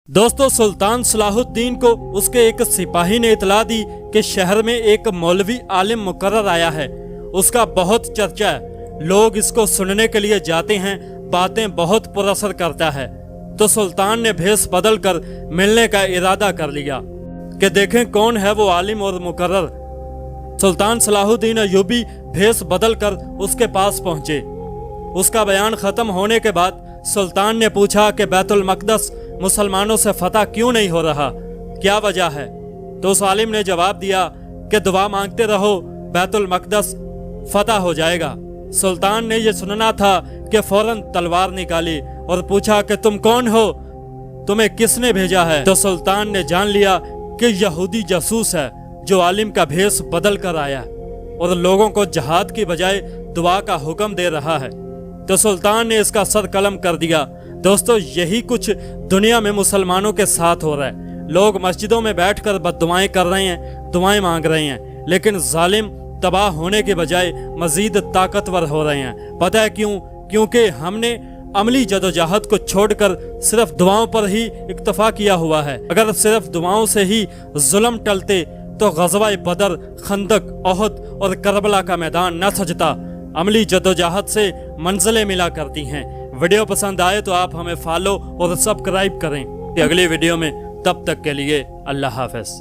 दोस्तों, सुल्तान सलाहुद्दीन को उसके एक सिपाही ने इतला दी कि शहर में एक मौलवी आलिम मुकर्रर आया है। उसका बहुत चर्चा है, लोग इसको सुनने के लिए जाते हैं, बातें बहुत पुरअसर करता है। तो सुल्तान ने भेष बदल कर मिलने का इरादा कर लिया कि देखें कौन है वो आलिम और मुकर्रर। सुल्तान सलाहुद्दीन अय्यूबी भेष बदल कर उसके पास पहुंचे। उसका बयान खत्म होने के बाद सुल्तान ने पूछा कि बैतुल मक़दस मुसलमानों से फतह क्यों नहीं हो रहा, क्या वजह है? तो उस आलिम ने जवाब दिया कि दुआ मांगते रहो, बैतुल मक़दस फतह हो जाएगा। सुल्तान ने यह सुनना था कि फौरन तलवार निकाली और पूछा कि तुम कौन हो, तुम्हें किसने भेजा है? तो सुल्तान ने जान लिया कि यहूदी जासूस है जो आलिम का भेष बदल कर आया और लोगों को जहाद की बजाय दुआ का हुक्म दे रहा है। तो सुल्तान ने इसका सर कलम कर दिया। दोस्तों, यही कुछ दुनिया में मुसलमानों के साथ हो रहा है। लोग मस्जिदों में बैठकर बद्दुआएं कर रहे हैं, दुआएं मांग रहे हैं, लेकिन जालिम तबाह होने के बजाय मजीद ताकतवर हो रहे हैं। पता है क्यों? क्योंकि हमने अमली जदोजहद को छोड़कर सिर्फ दुआओं पर ही इक्तफा किया हुआ है। अगर सिर्फ दुआओं से ही जुल्म टलते तो ग़ज़वा बदर, खंदक, ओहद और करबला का मैदान न सजता। अमली जदोजहद से मंजिलें मिला करती हैं। वीडियो पसंद आए तो आप हमें फॉलो और सब्सक्राइब करें अगली वीडियो में। तब तक के लिए अल्लाह हाफ़िज़।